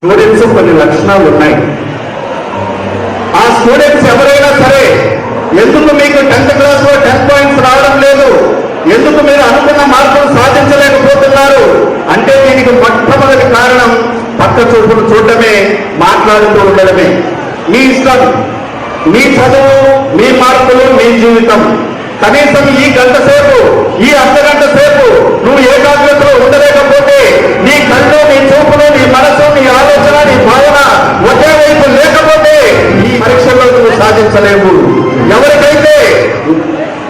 Students కొన్ని లక్షణాలు ఉన్నాయి. ఆ స్టూడెంట్స్ ఎవరైనా సరే ఎందుకు మీకు 10th క్లాస్లో 10 పాయింట్స్ రావడం లేదు, ఎందుకు మీరు అనుకున్న మార్కులు సాధించలేకపోతున్నారు అంటే దీనికి మొట్టమొదటి కారణం పక్క చూపును చూడటమే, మాట్లాడుతూ ఉండడమే. మీ ఇష్టం, మీ చదువు, మీ మార్కులు, మీ జీవితం. కనీసం ఈ గంట సేపు, ఈ అర్ధగంట సేపు నువ్వు ఏకాగ్రతలో ఉండలేకపోతే నీ కళ్ళు, నీ చూపులు, నీ మనసు, నీ ఆలోచన, నీ భావన ఒకే వైపు లేకపోతే ఈ పరీక్షల్లో నువ్వు సాధించలేవు. ఎవరికైతే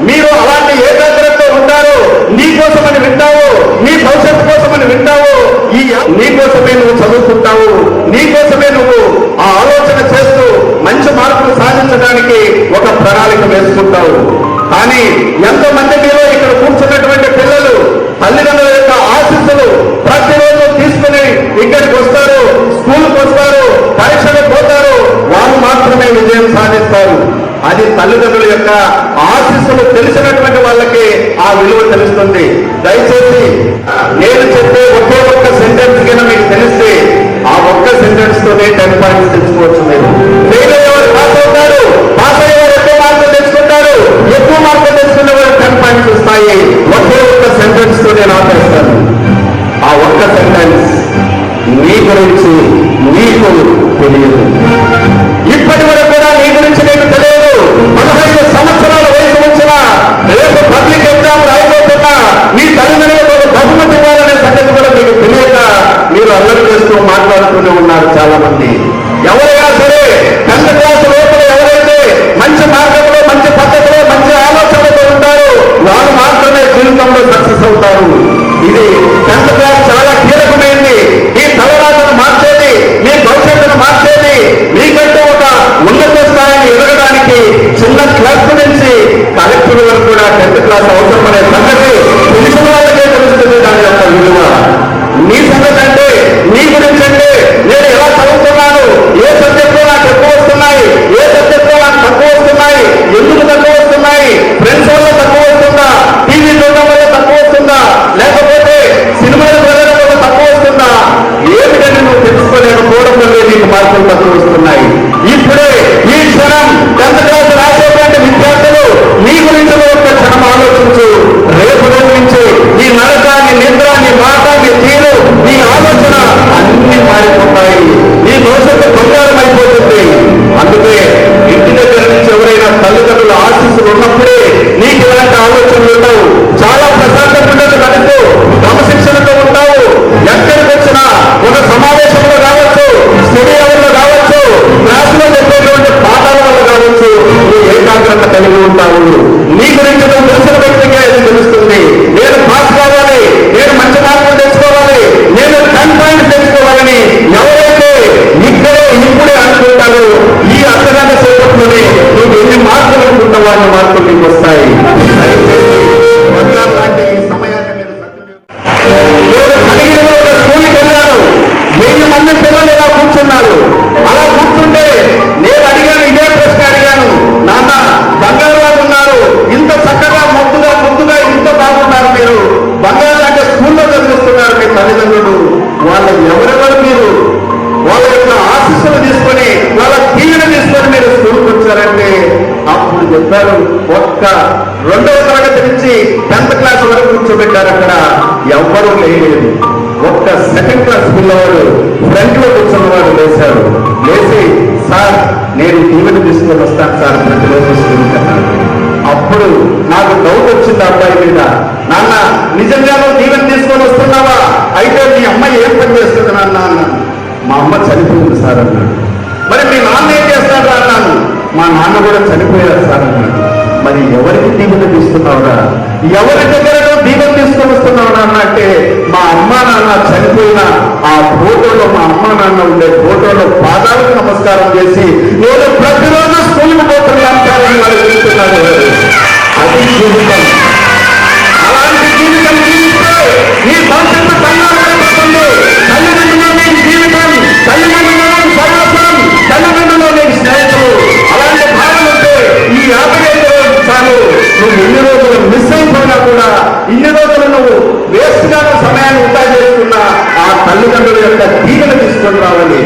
మీరు అలాంటి ఏకాగ్రతతో ఉంటారో, నీ కోసమని వింటావు, నీ భవిష్యత్తు కోసమని వింటావు, నీ కోసమే నువ్వు చదువుకుంటావు, నీ కోసమే నువ్వు ఆ ఆలోచన చేస్తూ మంచి మార్కులు సాధించడానికి ఒక ప్రణాళిక వేసుకుంటావు. కానీ ఎంతమంది మీరు ఇక్కడ కూర్చున్నటువంటి పిల్లలు తల్లిదండ్రుల యొక్క ఆశీస్సులు ప్రతిరోజు తీసుకుని ఇక్కడికి వస్తారు, స్కూల్కి వస్తారు, పరీక్షలకు పోతారు, వారు మాత్రమే విజయం సాధిస్తారు. అది తల్లిదండ్రుల యొక్క ఆశీస్సులు తెలిసినటువంటి వాళ్ళకి ఆ విలువ తెలుస్తుంది. దయచేసి నేను చెప్పే ఒకే ఒక్క సెంటెన్స్ కింద మీకు తెలిస్తే ఆ ఒక్క సెంటెన్స్ తోనే 10 పాయింట్స్ తెచ్చుకోవచ్చు. మీరు ఫెయిల్ అయ్యేవారు పాస్ అవుతారు, పాస్ అయ్యేవారు ఎక్కువ మార్కులు తెచ్చుకుంటారు, ఎక్కువ మార్కులు తెచ్చుకునే వారు 10 పాయింట్స్ వస్తాయి. ఒకే ఒక్క సెంటెన్స్ తో నేను ఆపేస్తాను. ఆ ఒక్క సెంటెన్స్ నీ గురించి నీకు తెలియదు. ఇప్పటి వరకు కూడా నీ గురించి నీకు తెలియదు. 15 సంవత్సరాల వయసు వచ్చిన రేపు పబ్లిక్ ఎగ్జామ్ రాయిపోతున్నా మీ తల్లిదండ్రులకు ఒక బహుమతి ఇవ్వాలనే సంగతి కూడా మీకు తెలియక మీరు అల్లరి చేస్తూ మాట్లాడుతూనే ఉన్నారు చాలా మంది. ఎవరైనా సరే 10th క్లాస్ లోపల ఎవరైతే మంచి మార్గంలో, మంచి పద్ధతిలో, మంచి ఆలోచనలతో ఉంటారో వారు మాత్రమే జీవితంలో సక్సెస్ అవుతారు. ఇది 10th క్లాస్ చాలా కీలకమైంది. ఈ తలరాతను మార్చేది, మీ భవిష్యత్తును మార్చేది. మీకంటూ ఒక ఉన్నత స్థాయిని ఎదగడానికి చిన్న క్లాస్ నుంచి కలెక్టర్ వరకు కూడా 10th క్లాస్ అవసరం అనే సంగతి తెలిసిన వాళ్ళకే తెలుస్తుంది దాని యొక్క విలువ. నీ సంగతి అంటే, నీ గురించి అంటే, నేను ఎలా చదువుతున్నాను, ఏ సబ్జెక్టులో నాకు ఎక్కువ వస్తున్నాయి, ఏ సబ్జెక్టులో నాకు తక్కువ వస్తున్నాయి, ఎందుకు తక్కువ వస్తున్నాయి, ఫ్రెండ్స్ వల్ల తక్కువ వస్తుందా, టీవీ చూడడం వల్ల తక్కువ వస్తుందా, లేకపోతే సినిమాలు వెళ్ళడం వల్ల తక్కువ వస్తుందా, ఏమిటని నువ్వు తెలుసుకోలేకపోవడం వల్లే నీకు మార్కులు తక్కువ వస్తున్నాయి. ఇప్పుడే ఈ క్షణం 10th క్లాస్ రాసేటువంటి విద్యార్థులు నీ గురించి ఒక్క క్షణం ఆలోచించు. రేపు రోజు నుంచి నీ నడక, నీ నిద్ర, నీ మాట, నీ తీరు, నీ ఆలోచన అన్ని మారిపోతాయి. నీ భవిష్యత్తు బంగారం అయిపోతుంది. అందుకే ఇంటి దగ్గర నుంచి ఎవరైనా తల్లిదండ్రుల ఆశీస్సులు ఉన్నప్పుడే నీకు ఇలాంటి ఆలోచనలు ఉండవు. చాలా ప్రశాంతంగా నడుస్తూ క్రమశిక్షణతో ఉంటావు. ఎక్కడికి వచ్చినా ఒక సమావేశంలో కావచ్చు, స్టడీ అవర్లో కావచ్చు, క్లాసులో చెప్పేటువంటి పాఠాల వల్ల కావచ్చు, నువ్వు ఏకాగ్రత కలిగి ఉంటావు. నీ గురించి నువ్వు తెలిసిన వ్యక్తిగా ఇది తెలుస్తుంది. నేను పాస్ కావాలి, నేను మంచి మార్కులు తెచ్చుకోవాలి, నేను 10 పాయింట్స్ తెచ్చుకోవాలని ఎవరైతే ఇక్కడే ఇప్పుడే అనుకుంటారో ఈ అర్ధగంట సేపట్లోనే నువ్వు ఎన్ని మార్కులు అనుకుంటావో అన్ని మార్కులు నీకు వస్తాయి. లాంటి ఈ సమయాన్ని మీరు నేను కలిగిన ఒక స్కూల్కి వెళ్ళాను. 1000 మంది పిల్లలు ఇలా కూర్చున్నారు. అలా కూర్చుంటే నేను అడిగాను, ఇదే ప్రశ్న అడిగాను, నాన్న బంగారు ఉన్నారు, ఇంత చక్కగా ముద్దుగా ముద్దుగా ఇంత బాగున్నారు, మీరు బంగారు అంటే స్కూల్లో చదివిస్తున్నారు మీ తల్లిదండ్రులు, వాళ్ళు ఎవరెవరు, మీరు వాళ్ళ యొక్క ఆశీస్సులు తీసుకొని, వాళ్ళ దీవెన తీసుకొని మీరు స్కూల్కి వచ్చారంటే అప్పుడు చెప్పారు, ఒక్క 2వ తరగతి నుంచి 10th క్లాస్ వరకు కూర్చోబెట్టారు. అక్కడ ఎవ్వరూ లేదు. ఒక్క 2nd క్లాస్ పిల్లవాడు ఫ్రంట్ లో కూర్చున్నవాడు లేచారు. లేచి, సార్ నేను దీవెన తీసుకొని వస్తాను సార్ ప్రతిరోజు స్కూల్కి అన్నాడు. అప్పుడు నాకు డౌట్ వచ్చింది అబ్బాయి మీద, నాన్న నిజంగా నువ్వు దీవెన తీసుకొని వస్తున్నావా, అయితే మీ అమ్మ ఏం పని చేస్తుంది నాన్న అన్నాను. మా అమ్మ చనిపోయింది సార్ అన్నాడు. మరి మీ నాన్న ఏం చేస్తాడు అన్నాను. మా నాన్న కూడా చనిపోయారు సార్ అన్నాడు. మరి ఎవరికి దీవెన తీసుకున్నావురా, ఎవరి దగ్గర దీవెన తీసుకొని వస్తున్నావురా అంటే, మా అమ్మ నాన్న చనిపోయిన ఆ ఫోటోలో, మా అమ్మ నాన్న ఉండే ఫోటోలో పాదాలకు నమస్కారం చేసి నేను ప్రతిరోజు స్కూల్కి పోతున్నాను సార్ అని వాళ్ళు చెప్తున్నారు. అది జీవితం. అలాంటి జీవితం జీవిస్తే నీ భవిష్యత్తు బంగారమైపోతుంది. తల్లిదండ్రులు నీకు జీవితం, తల్లిదండ్రులు నీకు సర్వస్వం, తల్లిదండ్రులు నీకు స్నేహితులు. అలాంటి భావన ఉంటే ఈ 55 రోజులు చాలు. నువ్వు ఎన్ని రోజులు మిస్ అయిపోయినా కూడా, ఇన్ని రోజులు నువ్వు వేస్ట్ గా సమయాన్ని వృధా చేసుకున్నా ఆ తల్లిదండ్రుల యొక్క దీవెన తీసుకొని రావాలి.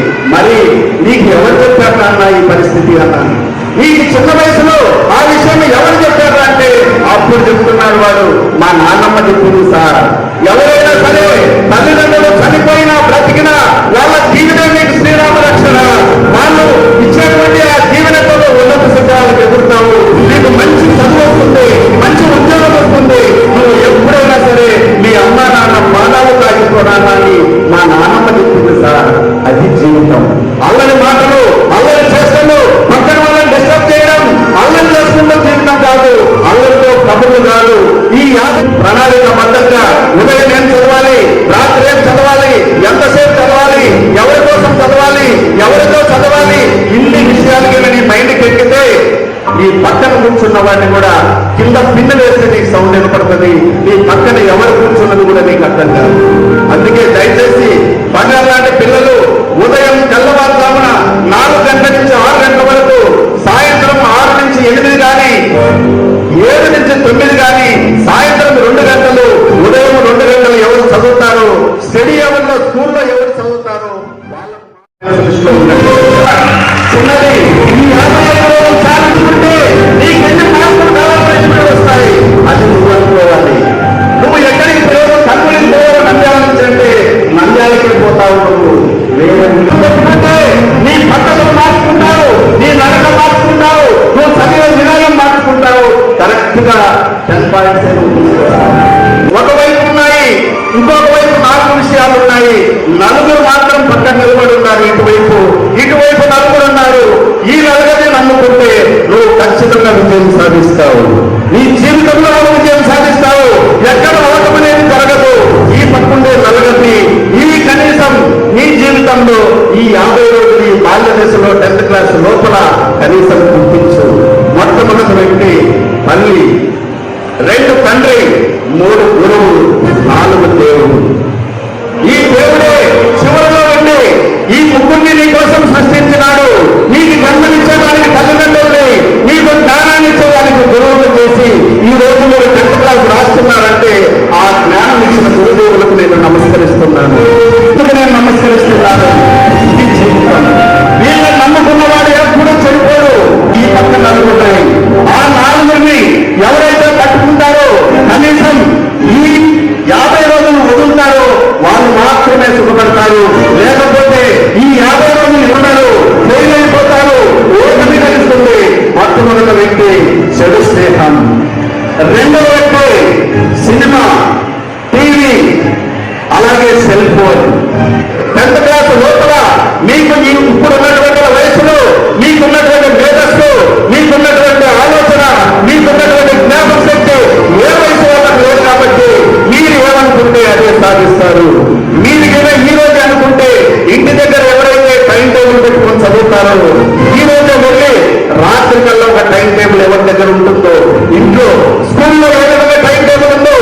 పరిస్థితి అన్నాను. ఈ చిన్న వయసులో ఆ విషయం ఎవరు చెప్పారు అంటే అప్పుడు చెప్తున్నాడు వాడు, మా నాన్నమ్మ చెప్పింది సార్. ఎవరైనా సరే తల్లిదండ్రులు చనిపోయినా బ్రతికినా వాళ్ళ జీవితం మీకు శ్రీరామ రక్షణ. వాళ్ళు ఇచ్చేటువంటి ఆ జీవనంలో ఉన్నత శిఖరాలకు ఎదురుతావు, నీకు మంచి చదువు వస్తుంది, మంచి ఉద్యోగం వస్తుంది, నువ్వు ఎప్పుడైనా సరే మీ అమ్మ నాన్న పాదాలు తాగిపోరాని మా నాన్నమ్మ చెప్పింది సార్. అది జీవితం. అల్లని మాటలు, అల్లని చేష్టలు, పక్కన వాళ్ళని డిస్టర్బ్ చేయడం, అల్లని చేసుకుంటూ జీవితం కాదు, అల్లరితో కబుర్లు కాదు. ఈ ప్రణాళిక బద్ధంగా ఉదయం ఏం చదవాలి, రాత్రి ఏం చదవాలి, ఎంతసేపు చదవాలి, ఎవరి కోసం చదవాలి, ఎవరితో చదవాలి, ఇన్ని విషయాలకి నీ మైండ్కి ఎక్కితే ఈ పక్కన కూర్చున్న వాడిని కూడా కింద పిన్ను వేస్తే నీకు సౌండ్ వినపడుతుంది. నీ పక్కన ఎవరు కూర్చున్నది కూడా నీకు అర్థం కాదు. అందుకే దయచేసి బంగారు లాంటి పిల్లలు ఉదయం తెల్లవారుజామున 4 గంటల నుంచి 6 గంటల వరకు, సాయంత్రం 6 నుంచి 8 కానీ 7 నుంచి 9 కానీ, సాయంత్రం 2 గంటలు, ఉదయం 2 గంటలు ఎవరు చదువుతారు, స్టడీ అవర్లో స్కూల్లో ఎవరు చదువుతారు చిన్నది. ఈ సాధించుకుంటే నీకు ఎన్ని మార్పులు కావాల్సిన వస్తాయి, అది నువ్వు అనుకోవాలి. నువ్వు ఎక్కడికి పోయావు, కన్నుడికి పోయావు నంద్యాల నుంచి అంటే నంద్యాలకి పోతావు. నువ్వు లేదంటే నీ పద్ధతులు మార్చుకుంటావు, నీ నడక మార్చుకుంటావు, నువ్వు చదివే విధానం మార్చుకుంటావు. కరెక్ట్ గా 10 పాయింట్స్ ఒకవైపు ఉన్నాయి, ఇంకొక వైపు 4 విషయాలు ఉన్నాయి. నలుగురు మాత్రం పక్కన నిలబడి ఉన్నారు. ఇటువైపు నలుగురు ఉన్నారు. ఈ నలుగురిని నమ్ముకుంటే నువ్వు ఖచ్చితంగా విజయం సాధిస్తావు. నీ జీవితంలో విజయం సాధిస్తావు. ఎక్కడ అవటం అనేది జరగదు. ఈ పక్కుండే నలుగురిని ఈ కనీసం నీ జీవితంలో ఈ 50 రోజులు ఈ బాల్య దశలో 10th క్లాస్ లోపల కనీసం గుర్తించు. మొట్టమొదటి వ్యక్తి తల్లి, 2 తండ్రి, 3 గురువు, 4 దేవుడు. ఈ దేవుడే చివరిలో ఉండి ఈ ముగ్గురిని నీ కోసం సృష్టించినాడు. నీకు జన్మనిచ్చేదానికి తల్లిదండ్రుల్ని, నీకు జ్ఞానాన్ని ఇచ్చేదానికి గురువులు చేసి ఈ రోజు మీరు 10th క్లాస్ రాస్తున్నారంటే ఆ జ్ఞానం ఇచ్చిన గురుదేవులకు నేను నమస్కరిస్తున్నాను. ఎందుకు నేను నమస్కరిస్తున్నాను? ఇది జీవితం. వీళ్ళని నమ్ముకున్నవాడు ఎప్పుడు చెడిపోడు. ఈ పక్క నలుగురున్నాయి. ఆ 4 ఎవరైతే పట్టుకుంటారో కనీసం ఈ 50 రోజులు వదులుతారో వాళ్ళు మాత్రమే సుఖపడతారు. లేకపోతే ఈ 50 రోజులు ఉండరు, ఫెయిల్ అయిపోతారు. ఓటమి కలుస్తుంది. మొట్టమొదటి వ్యక్తి చెడు స్నేహం, 2వ వ్యక్తి సినిమా, టీవీ, అలాగే సెల్ ఫోన్. 10th క్లాస్ లోపల మీకు ఇప్పుడు ఉన్నటువంటి వయసులో మీకున్నటువంటి మేధస్సు, మీకున్నటువంటి ఆలోచన, మీకున్నటువంటి జ్ఞాపక శక్తి ఏ వయసు వాళ్ళకి లేదు కాబట్టి మీరు ఏమనుకుంటే అదే సాధిస్తారు. మీరు ఈ రోజు అనుకుంటే ఇంటి దగ్గర ఎవరైతే టైం టేబుల్ పెట్టుకొని చదువుతారో ఈ రోజే వెళ్ళి రాత్రి కల్లా ఒక టైం టేబుల్ ఎవరి దగ్గర ఉంటుందో, ఇంట్లో స్కూల్లో ఏ విధంగా టైం టేబుల్ ఉందో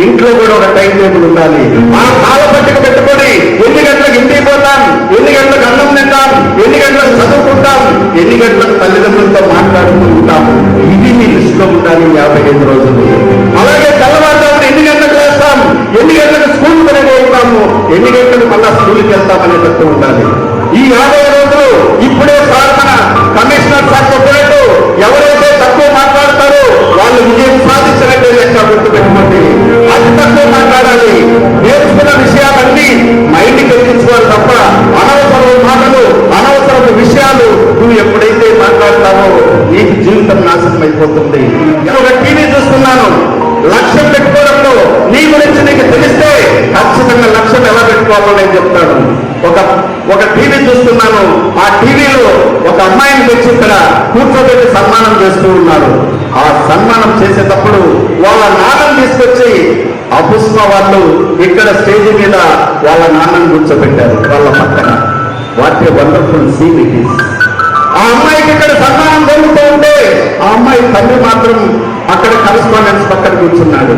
ఇంట్లో కూడా ఒక టైం టేబుల్ ఉండాలి. ఆ కాల పట్టిక పెట్టుకొని ఎన్ని గంటలకు ఇంటికి పోతాం, ఎన్ని గంటలకు అన్నం తింటాం, ఎన్ని గంటలకు చదువుకుంటాం, ఎన్ని గంటలకు తల్లిదండ్రులతో మాట్లాడుకుంటాం. ఇది మీ లిస్టులో ఉండాలి 55 రోజులు. అలాగే తెల్లవారుజామున ఎన్ని గంటలకు వేస్తాం, ఎన్ని గంటలకు స్కూల్ పని ఉంటాము, ఎన్ని గంటలకు మళ్ళా స్కూల్కి వెళ్తామనేటట్టు ఉండాలి. ఈ 50 రోజులు ఇప్పుడే సాధన కమిషనర్ సార్ చెప్పినట్టు ఎవరైతే తక్కువ మాట్లాడతారో వాళ్ళు విజయం సాధించినట్టే లెక్క గుర్తుపెట్టుకోండి. అతి తక్కువ మాట్లాడాలి. నేర్చుకున్న విషయాలన్నీ మైండ్కి ఎక్కించుకోవాలి తప్ప అనవసరమైన మాటలు, అనవసరమైన విషయాలు నువ్వు ఎప్పుడైతే మాట్లాడతావో నీకు జీవితం నాశనం అయిపోతుంది. ఒక టీవీ చూస్తున్నాను, లక్ష్యం పెట్టుకోవడంలో నీ గురించి నీకు తెలిస్తే ఖచ్చితంగా లక్ష్యం ఎలా పెట్టుకోవాలో నేను చెప్తాను. ఒక టీవీ చూస్తున్నాను, ఆ టీవీలో ఒక అమ్మాయిని తెచ్చి ఇక్కడ కూర్చోబెట్టి సన్మానం చేస్తూ ఉన్నారు. ఆ సన్మానం చేసేటప్పుడు వాళ్ళ నాన్నని తీసుకొచ్చి అపుష్ప వాళ్ళు ఇక్కడ స్టేజ్ మీద వాళ్ళ నాన్నని కూర్చోబెట్టారు వాళ్ళ పక్కన. What a wonderful scene it is. ఆ అమ్మాయికి ఇక్కడ సన్మానం జరుగుతూ ఉంటే ఆ అమ్మాయి తండ్రి మాత్రం అక్కడ కరెస్పాండెన్స్ పక్కన కూర్చున్నాడు.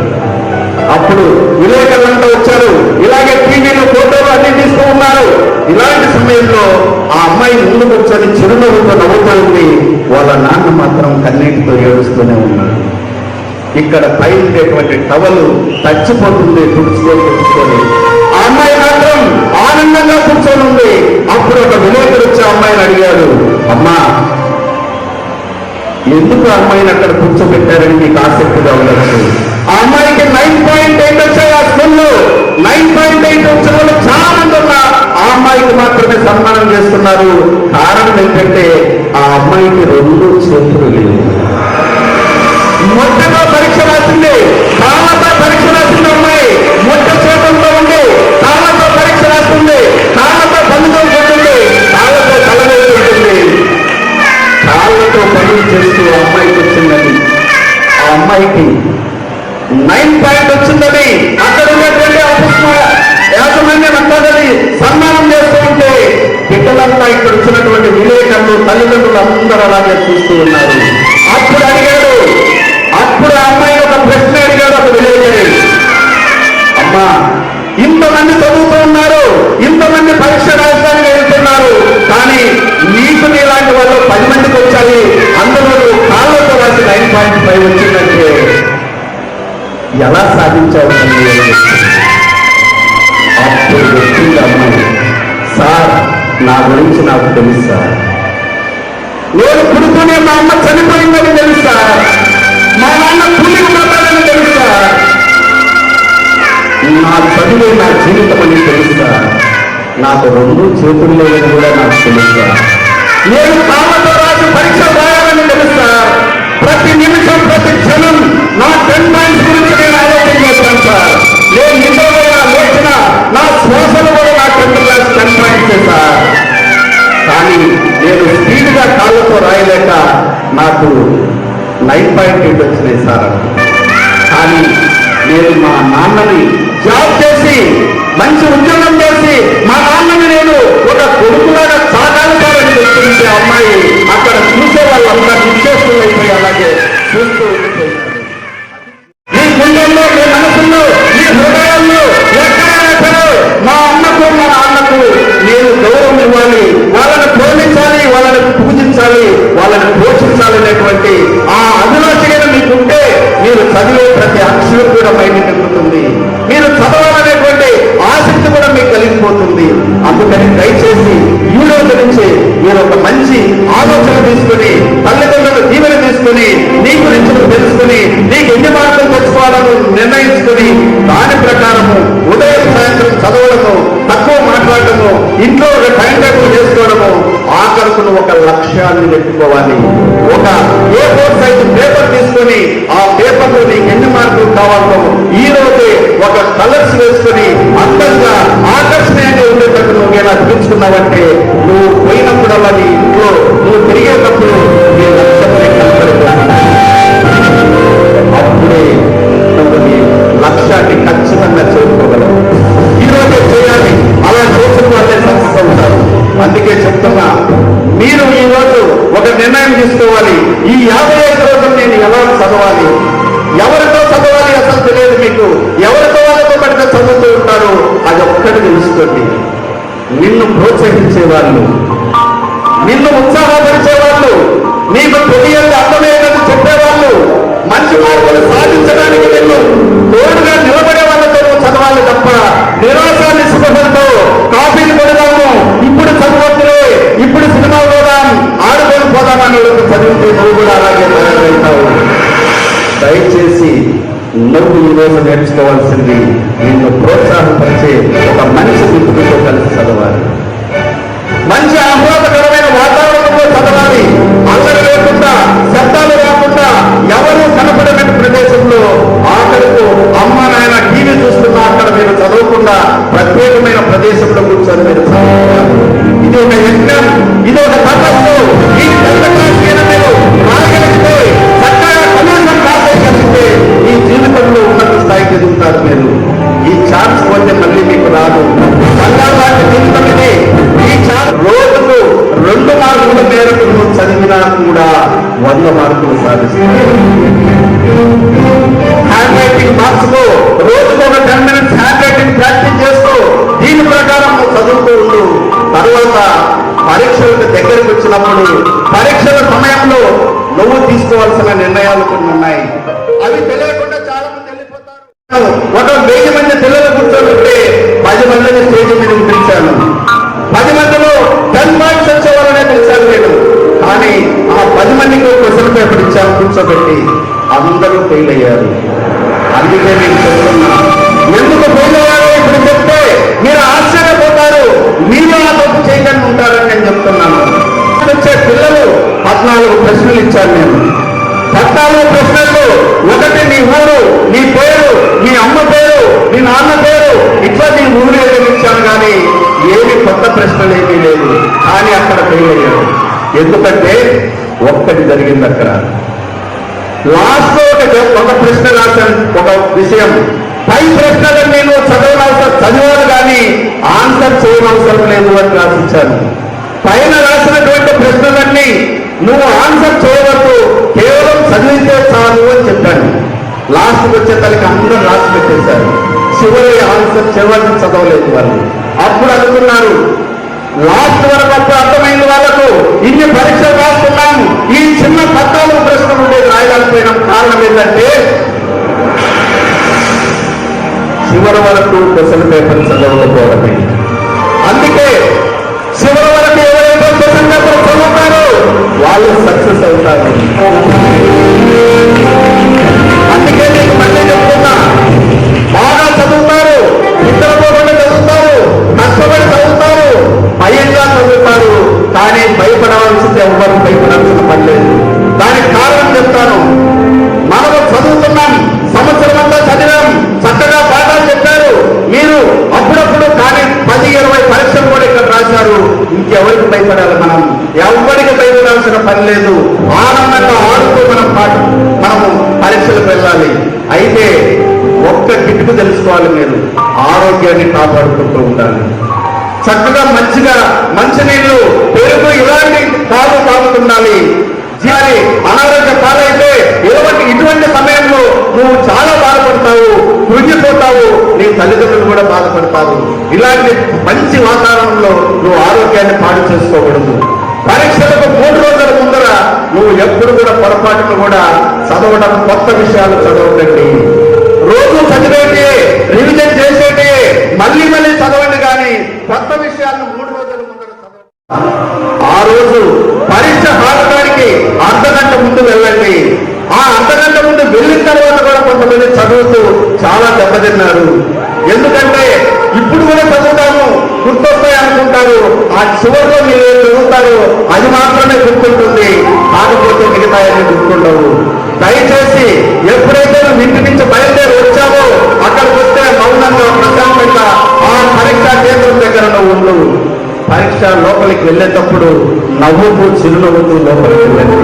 అప్పుడు విలేకరులంతా వచ్చారు, ఇలాగే టీవీలో ఫోటోలు అన్ని తీస్తూ ఉన్నారు. ఇలాంటి సమయంలో ఆ అమ్మాయి ముందు కూర్చొని చిరునవ్వుతో నవ్వుతూ ఉంది. వాళ్ళ నాన్న మాత్రం కన్నీటితో ఏడుస్తూనే ఉన్నాడు. ఇక్కడ పై ఉండేటువంటి టవలు తచ్చిపోతుంది, తుడుచుకొని ఆ అమ్మాయి మాత్రం ఆనందంగా కూర్చొని ఉంది. అప్పుడు ఒక విలేకరు వచ్చి ఆ అమ్మాయిని అడిగాడు, అమ్మా ఎందుకు ఆ అమ్మాయిని అక్కడ కూర్చోబెట్టారని మీకు ఆసక్తిగా ఉండొచ్చు. ఆ అమ్మాయికి 9.8 వచ్చాయి. ఆ స్కూల్లో 9.8 వచ్చిన వాళ్ళు చాలా మంది ఉన్నారు. ఆ అమ్మాయికి మాత్రమే సన్మానం చేస్తున్నారు. కారణం ఏంటంటే ఆ అమ్మాయికి 2 చేతులు లేవు. మొట్టగా పరీక్ష రాసింది, కాళ్ళతో పరీక్ష రాసింది అమ్మాయి. మొట్ట చేతులతో ఉంది, కాళ్ళతో పరీక్ష రాస్తుంది, కాళ్ళతో పనులు ఉంటుంది, కాళ్ళతో కలవేస్తుంది, కాళ్ళతో పనులు చేస్తూ ఆ అమ్మాయికి వచ్చిందని, ఆ అమ్మాయికి 9 పాయింట్ వచ్చిందని అక్కడ ఉన్నటువంటి యాజమాన్యం అంతదని సన్మానం చేస్తూ ఉంటే బిడ్డలంతా ఇక్కడ వచ్చినటువంటి విలేకరులు తల్లిదండ్రులు అందరూ అలాగే చూస్తూ ఉన్నారు. అప్పుడు ఆ అమ్మాయి ఒక ప్రశ్న అడిగాడు ఒక విలేకరి, అమ్మా ఇంతమంది చదువుతూ ఉన్నారు, ఇంతమంది పరీక్ష రాష్ట్రానికి వెళ్తున్నారు, కానీ నీకు ఇలాంటి వాళ్ళు 10 మందికి వచ్చాయి, అందులో కాళ్ళతో రాసి 9.5 వచ్చిందంటే ఎలా సాధించావు? అప్పుడు వచ్చింది అమ్మాయి, సార్ నా గురించి నాకు తెలుసు సార్, నేను పుడుతూనే మా అమ్మ చనిపోయిందని తెలుసు సార్, మా నాన్న పులి ఉన్నాడని తెలుసు సార్, నా చదువే నా జీవితం అని తెలుసు సార్, నాకు 2 చేతులు లేదని కూడా నాకు తెలుసు సార్, నేను కాళ్ళతో రాసి పరీక్ష రాయాలని తెలుసు సార్, ప్రతి నిమిషం ప్రతి క్షణం నా 10 పాయింట్స్ గురించి నేను ఆలోచన చేస్తాను సార్, నేను నిజంగా లేచిన నా శ్వాసలు కూడా నా 10 పాయింట్సే సార్, కానీ నేను స్పీడ్గా కాళ్ళతో రాయలేక నాకు 9.8 వచ్చినాయి సార్. కానీ నేను మా నాన్నని జాబ్ చేసి మంచి ఉద్యోగం చేసి మా నాన్నని నేను ఒక కొడుకులాగా సాగాలి సార్ అని చెప్పించే అమ్మాయి అక్కడ చూసే వాళ్ళంతా నిశ్చేస్తులైపోయి అలాగే చూస్తూ ఉండిపోయారు. మీ గుండెల్లో, మీ మనసుల్లో, మీ హృదయాల్లో ఎక్కడైనా సరే మా అమ్మకు మా నాన్నకు నేను గౌరవం ఇవ్వాలి, వాళ్ళని ప్రేమించాలి, వాళ్ళని పూజించాలి, వాళ్ళని పోషించాలనేటువంటి ఆ అభిలాషగా మీకుంటే మీరు చదివే ప్రతి అక్షరం కూడా బయట నింపుతుంది, మీరు చదవాలనేటువంటి ఆసక్తి కూడా మీకు కలిగిపోతుంది. అందుకని దయచేసి ఈ రోజు నుంచి మీరు ఒక మంచి ఆలోచన తీసుకుని, తల్లిదండ్రుల దీవెన తీసుకుని, నీ గురించి తెలుసుకుని, నీకు ఎన్ని మార్కులు తెచ్చుకోవాలని నిర్ణయించుకుని దాని ప్రకారము ఉదయం సాయంత్రం చదవడము, తక్కువ మాట్లాడటము, ఇంట్లో ఒక టైం టేబుల్ చేసుకోవడము, ఆఖరుకు ఒక లక్ష్యాన్ని పెట్టుకోవాలి. ఒక A4 సైజు పేపర్ తీసుకొని ఆ పేపర్ లో నీకు ఎన్ని మార్కులు కావాలో ఈ రోజే ఒక కలర్స్ వేసుకుని అందంగా ఆకర్షణీయంగా ఉండేటట్టు నువ్వు ఎలా చూపించుకున్నావంటే నువ్వు పోయినప్పుడల్లా నీ ఇంట్లో నువ్వు తిరిగేటప్పుడు నీ లక్ష్యాన్ని కనపడిపోతుంది. అప్పుడే నువ్వు నీ లక్ష్యాన్ని ఖచ్చితంగా చేరుకోగలవు. ఈ రోజే చేయాలి, అలా చేసిన వాళ్ళే సక్సెస్ అవుతారు. అందుకే చెప్తున్నా, మీరు ఈ రోజు ఒక నిర్ణయం తీసుకోవాలి. ఈ 55 రోజులు నేను ఎలా చదవాలి, ఎవరితో చదవాలి అసలు తెలియదు మీకు, ఎవరితో వాళ్ళతో పడితే చదువుతూ ఉంటారు, అది ఒక్కటి తెలుసుకోండి. నిన్ను ప్రోత్సహించే వాళ్ళు, నిన్ను ఉత్సాహపరిచే వాళ్ళు, నీకు తెలియదు అర్థమయ్యేది చెప్పేవాళ్ళు, మంచి మార్పులు సాధించడానికి నిన్ను తోడుగా నిలబడే వాళ్ళతో చదవాలి తప్ప నిరాశ నిస్పృహలతో కాపీలు కొడదాము, ఇప్పుడు చదవద్దులే, ఇప్పుడు సినిమా పోదాం, ఆడుకొని పోదామని చదివితే నువ్వు కూడా అలాగే తయారవుతావు. దయచేసి నువ్వు ఈ రోజు నేర్చుకోవాల్సింది నిన్ను ప్రోత్సాహపరిచే ఒక మంచి మిత్రులతో కలిసి చదవాలి, మంచి ఆహ్లాదకరమైన వాతావరణంలో చదవాలి, అల్లరి లేకుండా, శబ్దాలు రాకుండా, ఎవరు కనపడని ప్రదేశంలో ఆఖరుకు అమ్మ నాయన టీవీ చూస్తున్నా అక్కడ మీరు చదవకుండా ప్రత్యేకమైన ప్రదేశంలో కూర్చొని మీరు చదువుకోవాలి. ఇది ఒక యజ్ఞం, ఇది ఒక తపస్సు. ఈ మీరు రాగలిగితే చక్కగా కనీసం రాసేయగలిగితే ఈ జీవితంలో ఉన్నత స్థాయికి ఎదుగుతారు. మీరు ఈ ఛాన్స్ పోతే మళ్ళీ మీకు రాదు. సంఘాలాంటి జీవితం ఇది. ఈ ఛాన్స్ రోజుకు 2 మార్కుల మేరకు నువ్వు చదివినా కూడా 100 మార్కులు సాధిస్తారు. హ్యాండ్ రైటింగ్ మార్క్స్ కు రోజుకు ఒక 10 minutes హ్యాండ్ రైటింగ్ ప్రాక్టీస్ చేస్తూ దీని ప్రకారం నువ్వు చదువుతూ ఉండు. తర్వాత పరీక్షలకు దగ్గరికి వచ్చినప్పుడు పరీక్షల సమయంలో నువ్వు తీసుకోవాల్సిన నిర్ణయాలు కొన్ని ఉన్నాయి. అవి తెలియకుండా చాలా మంది వెళ్ళిపోతారు. ఒక 1000 మంది పిల్లలు కూర్చోబెట్టి 10 మందిని స్టేజ్ మీదకి పిలిచాను. 10 మందిలో 10 మార్క్స్ వచ్చేవాళ్ళనే పిలిచాను నేను. కానీ ఆ 10 మందికి క్వశ్చన్ పేపర్ ఇచ్చాను. కానీ అక్కడ ఫెయిల్ అయ్యాడు. ఎందుకంటే ఒక్కటి జరిగింది అక్కడ. లాస్ట్ లో ఒక ప్రశ్న రాశాను, ఒక విషయం. పై ప్రశ్నలను నేను చదివాను కానీ ఆన్సర్ చేయనవసరం లేదు అని రాసిచ్చాను. పైన రాసినటువంటి ప్రశ్నలన్నీ నువ్వు ఆన్సర్ చేయవద్దు, కేవలం చదివితే చాలు అని చెప్పాను. లాస్ట్కి వచ్చే తల్లికి అందరూ రాసి పెట్టేశారు. చివరి ఆన్సర్ చివరిని చదవలేదు వాళ్ళు. అప్పుడు అనుకున్నారు, లాస్ట్ వరకు అప్పుడు అర్థమైంది వాళ్ళకు, ఇన్ని పరీక్షలు రాస్తున్నాము, ఈ చిన్న 14 ప్రశ్నలు ఉండేది రాయలేకపోయినాం. కారణం ఏంటంటే చివరి వరకు క్వశ్చన్ పేపర్ చదవకపోవడమే. అందుకే చివరి వరకు ఎవరైతే క్వశ్చన్ పేపర్ చదువుతారో వాళ్ళు సక్సెస్ అవుతారు. అందుకే నేను మళ్ళీ చెప్తున్నా, బాగా చదువుతారు, నిద్రపోకుండా చదువుతారు, కష్టపడి చదువుతారు, భయంగా చదువుతారు, కానీ భయపడవలసింది ఎవరు భయపడాల్సిన పని లేదు. దానికి కారణం చెప్తాను. మనము చదువుతున్నాం, సంవత్సరం అంతా చదివాం, చక్కగా పాఠాలు చెప్పారు మీరు అప్పుడప్పుడు, కానీ 10-20 పరీక్షలు కూడా ఇక్కడ రాశారు. ఇంకెవరికి భయపడాలి? ఎవరికి భయపడాల్సిన పని లేదు. ఆనందంగా ఆడుతూ మనము పరీక్షలకు వెళ్ళాలి. అయితే ఒక్క కిటుకు తెలుసుకోవాలి, మీరు ఆరోగ్యాన్ని కాపాడుకుంటూ ఉండాలి. చక్కగా మంచినీళ్ళు, పెరుగు ఇలాంటి తాగుతుండాలి. అనారోగ్య పాలైతే ఇటువంటి సమయంలో నువ్వు చాలా బాధపడతావు, కృంగిపోతావు, నీ తల్లిదండ్రులు కూడా బాధపడతావు. ఇలాంటి మంచి వాతావరణంలో నువ్వు ఆరోగ్యాన్ని పాడు చేసుకోకూడదు. పరీక్షలకు 3 రోజుల ముందర నువ్వు ఎప్పుడు కూడా పొరపాటును కూడా చదవడం, కొత్త విషయాలు చదవకండి. రోజు చదివేటి, రివిజన్ చేసేటి, మళ్ళీ చదవండి, కానీ కొత్త విషయాలను 3 రోజుల ముందర చదవండి. ఆ రోజు పరీక్ష హాలడానికి అర్ధగంట ముందు వెళ్ళండి. ఆ అర్ధగంట ముందు వెళ్ళిన తర్వాత కూడా కొంతమంది చదువుతూ చాలా దెబ్బతిన్నారు. ఎందుకంటే ఇప్పుడు కూడా చదువుతాము, గుర్తొస్తాయి అనుకుంటారు. ఆ చివరిలో మీరు ఏం చదువుతారు అది మాత్రమే గుర్తుంటుంది, కాకపోతే మిగతాయని గుర్తుండవు. దయచేసి ఎప్పుడైతే నువ్వు ఇంటి నుంచి బయలుదేరి వచ్చావో అక్కడికి వస్తే మౌనంగా, ప్రశాంతంగా ఆ పరీక్షా కేంద్రం దగ్గర నువ్వు ఉండు. పరీక్ష లోపలికి వెళ్ళేటప్పుడు నవ్వుతూ, చిరునవ్వుతూ లోపలికి వెళ్ళండి.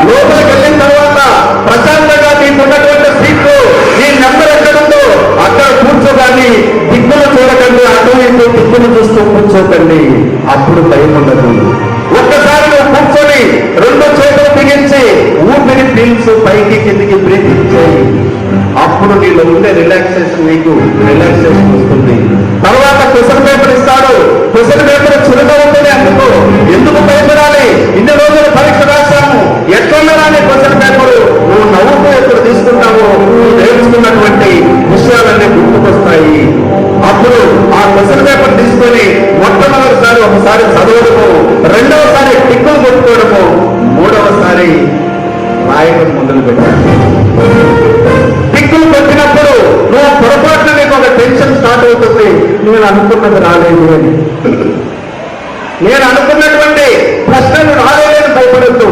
లోపలికి వెళ్ళిన తర్వాత ప్రశాంతంగా నీకున్నటువంటి సీట్లు, నీ నెంబర్ ఎక్కడుందో అక్కడ కూర్చోగాని, దిక్కులు చూడకండి, అటు ఇటు దిక్కులు చూస్తూ కూర్చోకండి. అప్పుడు భయం ఉండదు. ఒక్కసారి నువ్వు కూర్చొని 2 చేతులు బిగించి ఊపిరి పీల్చు, పైకి కిందికి బ్రీతింగ్ చేయి. అప్పుడు నీలో ఉండే రిలాక్సేషన్, నీకు రిలాక్సేషన్ వస్తుంది. తర్వాత క్వశ్చన్ పేపర్ ఇస్తాడు. క్వశ్చన్ పేపర్ చురుగా ఉంటుంది. ఎందుకు భయపడాలి? ఇన్ని రోజులు పరీక్ష రాశాము, ఎట్లా రాని క్వశ్చన్ పేపర్ నువ్వు నవ్వుతూ ఎప్పుడు తీసుకుంటావో నువ్వు నేర్చుకున్నటువంటి విషయాలన్నీ గుర్తుకొస్తాయి. అప్పుడు ఆ క్వశ్చన్ పేపర్ తీసుకొని మొట్టమొదటిసారి ఒకసారి చదవడము, రెండవసారి టిక్కులు కొట్టుకోవడము, మూడవసారి రాయడం మొదలు పెట్టాలి. టిక్కులు కొట్టినప్పుడు నువ్వు పొరపాటున నీకు ఒక టెన్షన్ స్టార్ట్ అవుతుంది. నేను అనుకున్నది రాలేదు అని, నేను అనుకున్నటువంటి ప్రశ్నలు రాలేదని భయపడద్దు.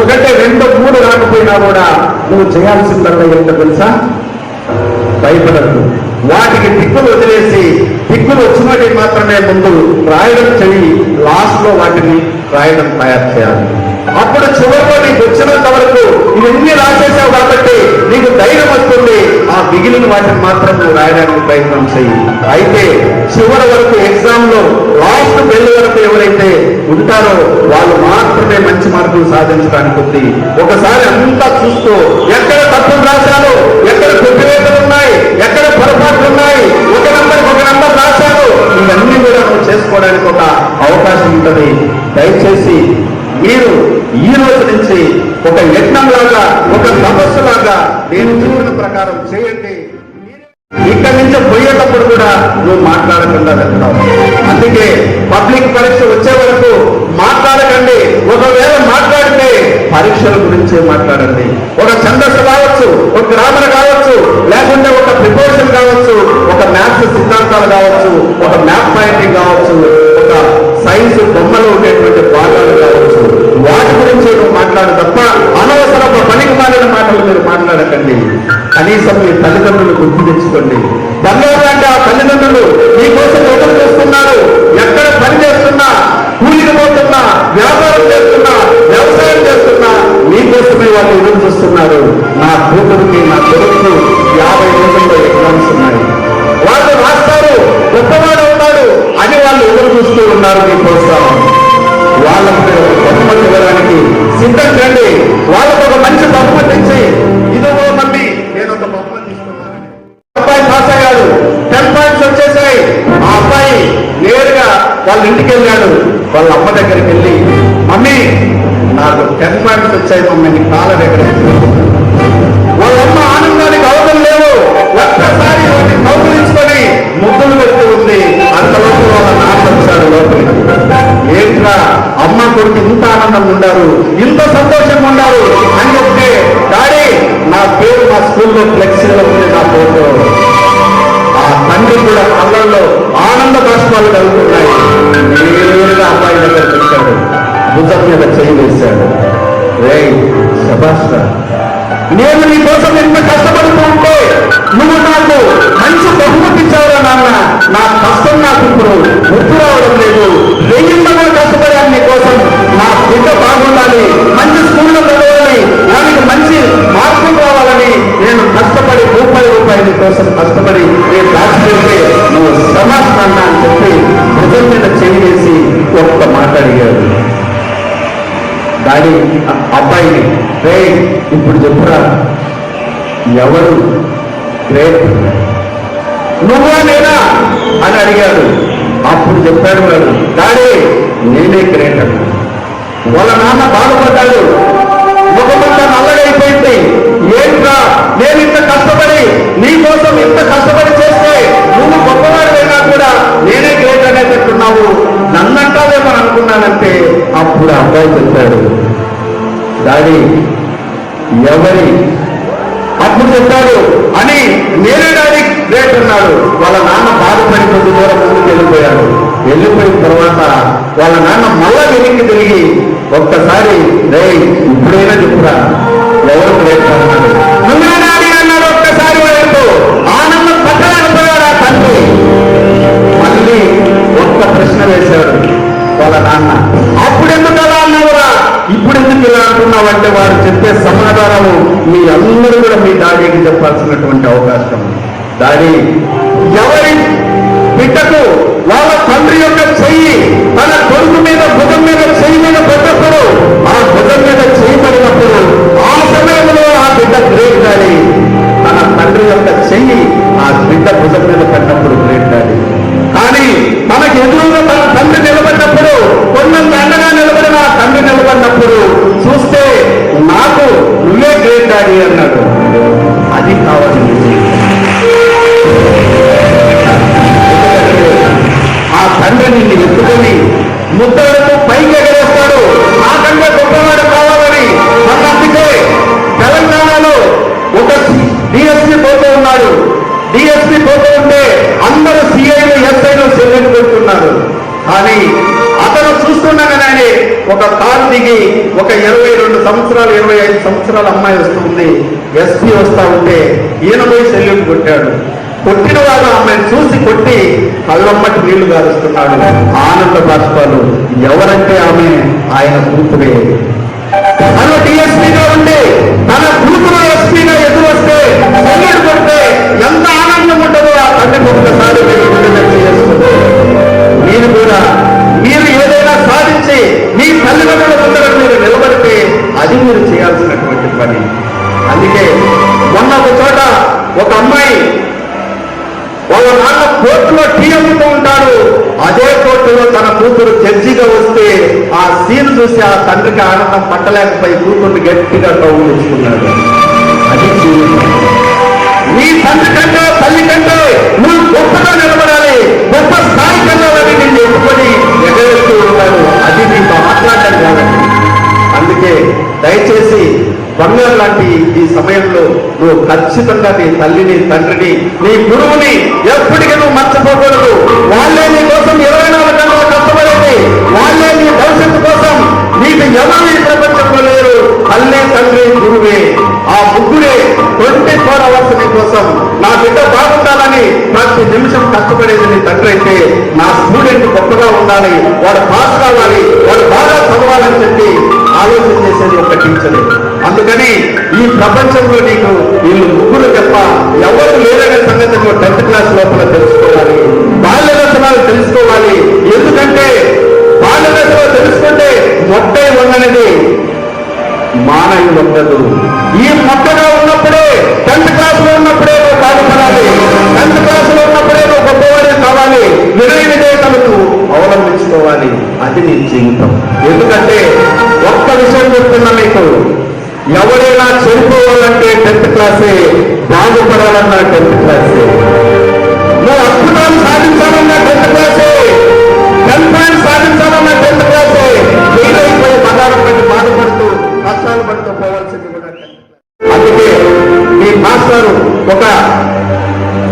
1, 2, 3 రాకపోయినా కూడా నువ్వు చేయాల్సిందల్లా ఏంటో తెలుసా? భయపడద్దు. వాటికి టిక్కులు వదిలేసి, టిక్కులు వచ్చినట్టు మాత్రమే ముందు రాయడం చెయ్యి. లాస్ట్ లో వాటిని రాయడం తయారు చేయాలి. అప్పుడు చివరిలో నీకు వచ్చినంత వరకు ఇవన్నీ రాసేసావు కాబట్టి నీకు ధైర్యం వస్తుంది. ఆ మిగిలిన వాటిని మాత్రం నువ్వు రాయడానికి ప్రయత్నం చెయ్యి. అయితే చివరి వరకు ఎగ్జామ్ లో లాస్ట్ బెల్ వరకు ఎవరైతే ఉంటారో వాళ్ళు మాత్రమే మంచి మార్కులు సాధించడానికి ఉంది. ఒకసారి అంతా చూస్తూ ఎక్కడ తప్పులు రాశాను, ఎక్కడ కొద్దివేతలు ఉన్నాయి, ఎక్కడ పొరపాట్లు ఉన్నాయి, ఒక నంబర్ రాశాను, ఇవన్నీ కూడా నువ్వు చేసుకోవడానికి ఒక అవకాశం ఉంటుంది. దయచేసి మీరు ఈ రోజు నుంచి ఒక యజ్ఞంలాగా, ఒక తపస్సులాగా నేను చెప్పిన ప్రకారం చేయండి. ఇక్కడి నుంచి పోయేటప్పుడు కూడా నువ్వు మాట్లాడకుండా వెళ్తావు. అందుకే పబ్లిక్ పరీక్ష వచ్చే వరకు మాట్లాడకండి. ఒకవేళ మాట్లాడితే పరీక్షల గురించే మాట్లాడండి. ఒక ఛందస్సు కావచ్చు, ఒక గ్రామర్ కావచ్చు, లేకుంటే ఒక ప్రిపరేషన్ కావచ్చు, ఒక మ్యాథ్స్ సిద్ధాంతాలు కావచ్చు, ఒక మ్యాప్ పాయింటింగ్ కావచ్చు, ఒక సైన్స్ బొమ్మలు ఉండేటువంటి భాగాలు కావచ్చు, వాటి గురించి నువ్వు మాట్లాడు తప్ప అనవసర పనికి మాలిన మాటలు మీరు మాట్లాడకండి. కనీసం మీ తల్లిదండ్రులు గుర్తు తెచ్చుకోండి. బంగారు అంటే ఆ తల్లిదండ్రులు మీకోసం ఎదురు చేస్తున్నారు. ఎక్కడ పని చేస్తున్నా కూలి సిద్ధం కండి, వాళ్ళకు ఒక మంచి బహుమతి ఇచ్చి ఇదో మమ్మీ నేను ఒక బహుమతి తీసుకున్నాను. అబ్బాయి పాస్ అయ్యాడు, 10 పాయింట్స్ వచ్చేసాయి. ఆ అబ్బాయి నేరుగా వాళ్ళ ఇంటికి వెళ్ళాడు. వాళ్ళ అమ్మ దగ్గరికి వెళ్ళి, మమ్మీ నాకు 10 పాయింట్స్ వచ్చాయి మమ్మీ, నీ కాళ్ళ దగ్గర. వాళ్ళ అమ్మ ఆనందానికి అవసరం లేవు, ఒక్కసారి వాటిని కౌగులించుకొని ముద్దులు పెడుతూ ఉంది. అంతలోపు వాళ్ళ నాన్న వచ్చాడు లోపలికి. ఏంట్రా అమ్మ కొడుకు ఇంత ఆనందంగా ఉండారు, ఇంత సంతోషంగా ఉండారు అని చెప్తే, డాడీ నా పేరు మా స్కూల్లో ఫ్లెక్సీలో ఉంది, నా ఫోటో. ఆ తండ్రి కూడా కళ్ళల్లో ఆనంద బాష్పాలు కలుగుతున్నాయి. నేరుగా అబ్బాయి దగ్గర వచ్చాడు, భుజం మీద చేయి వేశాడు. రేయ్ శభాష్, నేను నీ కోసం ఎంత కష్టపడుతూ ఉంటే నువ్వు నాకు మంచి బహుమతి ఇచ్చావురా నాన్న. నా కష్టం నాకు ఇప్పుడు గుర్తు రావడం లేదు. వెయ్యిందగా కష్టపడాను నీ కోసం. నా బిడ్డ బాగుండాలి, మంచి స్కూల్లో చదవాలి, దానికి మంచి మార్కులు రావాలని నేను కష్టపడి రూపాయి కోసం కష్టపడి నేను దాచిపెడితే నువ్వు శభాష్ నాన్న అని చెప్పి భుజం మీద చేయి వేసి ఒక్క మాట అడిగాడు. డాడీ అబ్బాయిని, రే ఇప్పుడు చెప్పురా ఎవరు గ్రేట్, నువ్వా నేనా అని అడిగాడు. అప్పుడు చెప్పాడు వాడు, డాడీ నేనే గ్రేట్ అన్న. వాళ్ళ నాన్న బాధపడ్డాడు, ముఖమంతా నల్లగైపోయింది. ఏంట్రా నేను ఇంత కష్టపడి నీ కోసం ఇంత కష్టపడి చేస్తే నువ్వు గొప్పవాడివైనా కూడా నేనే గ్రేట్ అనేది చెప్తున్నావు, నన్నంటావేమని అనుకున్నానంటే అప్పుడు అబ్బాయి చెప్పాడు, డాడీ ఎవరి అప్పుడు చెప్పాడు అని నేనే డాడీ గ్రేట్ అన్నాడు. వాళ్ళ నాన్న బాధపడి కొద్ది దూరం ముందుకు వెళ్ళిపోయాడు. వెళ్ళిపోయిన తర్వాత వాళ్ళ నాన్న మళ్ళా వెనక్కి తిరిగి ఒక్కసారి రే ఇప్పుడైనా చెప్పురా ఎవరు గ్రేట్ అన్నాడు. నువ్వే డాడీ అన్నాడు. ఒక్కసారి వైపు ఆనందం పక్కనపోయాడు ఆ తండ్రి. మళ్ళీ ఒక్క ప్రశ్న వేశాడు వాళ్ళ నాన్న, అప్పుడెందుకు అలా అన్నావురా, ఇప్పుడు ఎందుకు ఇలా అంటున్నావంటే వారు చెప్పే సమాధానము మీ అందరూ కూడా మీ డాడీకి చెప్పాల్సినటువంటి అవకాశం. డాడీ ఎవరి బిడ్డకు వాళ్ళ తండ్రి యొక్క చెయ్యి తన కొడుకు మీద భుజం మీద చెయ్యి మీద పెట్టప్పుడు, ఆ భుజం మీద చేయబడినప్పుడు ఆ సమయంలో ఆ బిడ్డ గ్రేట్ డాడీ. తన తండ్రి యొక్క చెయ్యి ఆ బిడ్డ భుజం మీద పెట్టినప్పుడు గ్రేట్ డాడీ. కానీ మనకి ఎదురుగా తన తండ్రి నిలబడినప్పుడు, కొండంత అండగా నిలబడిన ఆ తండ్రి నిలబడినప్పుడు చూస్తే నాకు నువ్వే గ్రేట్ డాడీ అన్నాడు. అది కావాల్సింది. ఆ తండ్రి నిన్ను ఎత్తుకొని ముద్దలతో పైకి ఎగరేస్తాడు, నాకంటే గొప్పవాడు కావాలని. అందుకే తెలంగాణలో ఒక డిఎస్పీ పోతూ ఉన్నాడు. డిఎస్పీ పోతూ ఉంటే అందరూ సిఐలు ఎస్ఐలు సెల్లెలు పెడుతున్నారు. కానీ అతను చూస్తుండగానే ఒక కారు దిగి ఒక 22 సంవత్సరాలు 25 సంవత్సరాల అమ్మాయి వస్తుంది. ఎస్పీ వస్తా ఉంటే ఈయన పోయి సెల్యూట్ కొట్టాడు. కొట్టిన వాడు ఆమెను చూసి కొట్టి కళ్ళమ్మటి నీళ్లు గారుస్తున్నాడు. ఆనంద బాష్పాలు. ఎవరంటే ఆమె ఆయన కూతురే. తను డిఎస్పీగా ఉండి తన కూతురు ఎస్పీగా ఎదురు వస్తే సెల్యూట్ కొడితే ఎంత ఆనందం ఉంటుందో ఆ తండ్రికి ఒక్కసారి చేసుకుంటే మీరు కూడా మీరు ఏదైనా సాధించి మీ తల్లిదండ్రుల ముందర మీరు నిలబడితే అది మీరు చేయాల్సినటువంటి పని. అందుకే మొన్న ఒక చోట ఒక అమ్మాయి వాళ్ళ నాన్న కోర్టులో టీ అమ్ముతూ ఉంటాడు. అదే కోర్టులో తన కూతురు జడ్జిగా వస్తే ఆ సీన్ చూసి ఆ తండ్రికి ఆనందం పట్టలేకపోయి కూతుర్ని గట్టిగా కౌగులించుకున్నాడు. అది జీవితం. నీ తండ్రి కంటే తల్లి కంటే నువ్వు గొప్పగా నిలబడాలి, గొప్ప స్థాయి వెళ్ళాలని నిన్ను ఎత్తుకొని ఎగరేస్తూ ఉంటాడు. అది నీకు మాట్లాడటం కాదండి. అందుకే దయచేసి బంగారు లాంటి ఈ సమయంలో నువ్వు ఖచ్చితంగా నీ తల్లిని తండ్రిని నీ గురువుని ఎప్పటికీ నువ్వు మర్చిపోకూడదు. వాళ్ళే నీ కోసం 24 గంటలు కష్టపడేది, వాళ్ళే నీ భవిష్యత్తు కోసం. నీకు ఎవరు ఈ ప్రపంచంలో లేరు, తల్లి తండ్రి గురువే. ఆ ముగ్గురే 24 hours నీ కోసం. నా బిడ్డ బాగుండాలని ప్రతి నిమిషం కష్టపడేది నీ తండ్రి అయితే, నా స్టూడెంట్ గొప్పగా ఉండాలి, వాడు పాస్ కావాలి, వాడు బాగా చదవాలని చెప్పి ఆలోచన చేసేది ఒక టీచరే. అందుకని ఈ ప్రపంచంలో నీకు వీళ్ళు ముగ్గురు తప్ప ఎవరు లేదనే సంగతి నువ్వు 10th క్లాస్ లోపల తెలుసుకోవాలి. బాల్య దశలు తెలుసుకోవాలి. ఎందుకంటే బాల్య దశలో తెలుసుకుంటే మొట్టై వందనేది ఉండదు. ఈ మొక్కగా ఉన్నప్పుడే 10th క్లాస్లో ఉన్నప్పుడే నువ్వు బాగుపడాలి. 10th క్లాస్లో ఉన్నప్పుడే నువ్వు గొప్పవాడి కావాలి. వినయ విధేయతలకు అవలంబించుకోవాలి. అది నీ జీవితం. ఎందుకంటే ఒక్క విషయం చెప్తున్నా మీకు, ఎవరైనా చెడిపోవాలంటే 10th క్లాసే, బాగుపడాలన్నా 10th క్లాసే. నువ్వు అద్భుతాలు సాధించాలన్నా 10th క్లాసే, 10 పాయింట్స్ సాధించాలన్నా 10th క్లాసే. ఏదైపోయి బంగారం పెట్టి బాధపడుతూ కష్టాలు పడుతూ పోవాల్సింది కూడా 10th క్లాస్. అందుకే మీ మాస్టర్ ఒక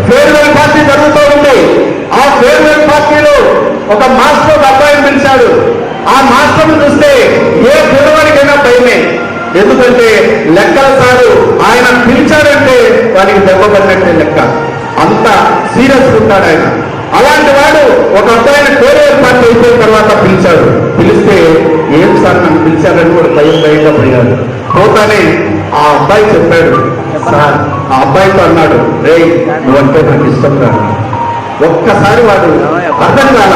ఫేర్వెల్ పార్టీ జరుగుతూ ఉంది. ఆ ఫేర్వెల్ పార్టీలో ఒక మాస్టర్ ఒక అబ్బాయిని పిలిచాడు. ఆ మాస్టర్ను చూస్తే ఏ పిల్లవాడికైనా భయమే. ఎందుకంటే లెక్కల సారు ఆయన పిలిచాడంటే వారికి దెబ్బ పడినట్టే లెక్క. అంత సీరియస్ ఉంటాడు ఆయన. అలాంటి వాడు ఒక అబ్బాయిని ఫేర్వెల్ పార్టీ అయిపోయిన తర్వాత పిలిచాడు. పిలిస్తే ఏం సార్ నన్ను పిలిచారని కూడా భయంగా పోయాడు. పోతానే ఆ అబ్బాయి చెప్పాడు, సార్ ఆ అబ్బాయితో అన్నాడు, రే నువ్వంటే నాకు ఇష్టం కాదు. ఒక్కసారి వాడు అర్థం కాల,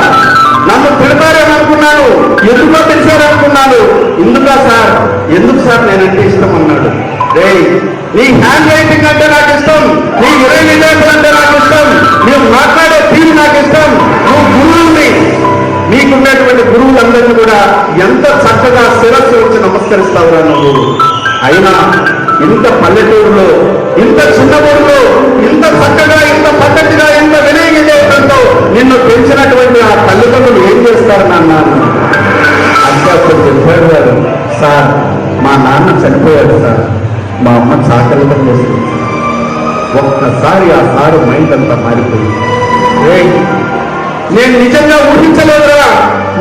నన్ను తిడతారేమనుకున్నాను, ఎందుకో తెలిసారనుకున్నాను. ఎందుకా సార్, ఎందుకు సార్ నేనంటే ఇష్టం అన్నాడు. రే నీ హ్యాండ్ రైటింగ్ అంటే నాకు ఇష్టం, నీ వినయ విధేయతలు అంటే నాకు ఇష్టం, నువ్వు మాట్లాడే తీరు నాకు ఇష్టం, నువ్వు గురువుని, నీకున్నటువంటి గురువులందరినీ కూడా ఎంత చక్కగా శిరస్సు వచ్చి నమస్కరిస్తావురా నువ్వు. అయినా ఇంత పల్లెటూరులో, ఇంత చిన్న ఊరిలో ఇంత చక్కగా, ఇంత పద్ధతిగా, ఇంత వినయ విధేయతలతో నిన్ను పెంచినటువంటి ఆ తల్లిదండ్రులు ఏం చేస్తారు నాన్న అంటే అప్పుడు చెప్పాడు గారు, సార్ మా నాన్న చనిపోయాడు సార్, మా అమ్మ చాకలితం చేస్తుంది. ఒక్కసారి ఆ సారు మైండ్ అంతా మారిపోయింది. నేను నిజంగా ఊహించలేదురా,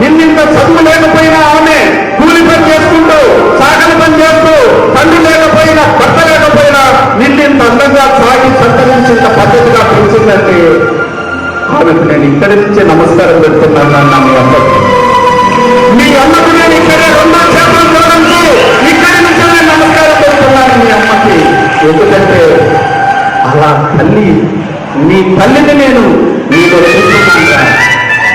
నిన్నింత చదువు లేకపోయినా ఆమె కూలి పని చేసుకుంటూ, చాకలి పని చేస్తూ, తండ్రి లేకపోయినా, భర్త లేకపోయినా నిన్నింత అందంగా సాగి సంతరించి ఇంత పద్ధతిగా పెంచిందంటే ఆమెకు నేను ఇక్కడి నుంచే నమస్కారం పెడుతున్నాను అన్న మీ అమ్మకి. మీ అమ్మకు నేను ఇక్కడే 2 చేపలు చూడండి, ఇక్కడి నుంచే నేను నమస్కారం పెడుతున్నాను మీ అమ్మకి. ఎందుకంటే అలా తల్లి, నీ తల్లిని నేను నీలో చూస్తున్నాను.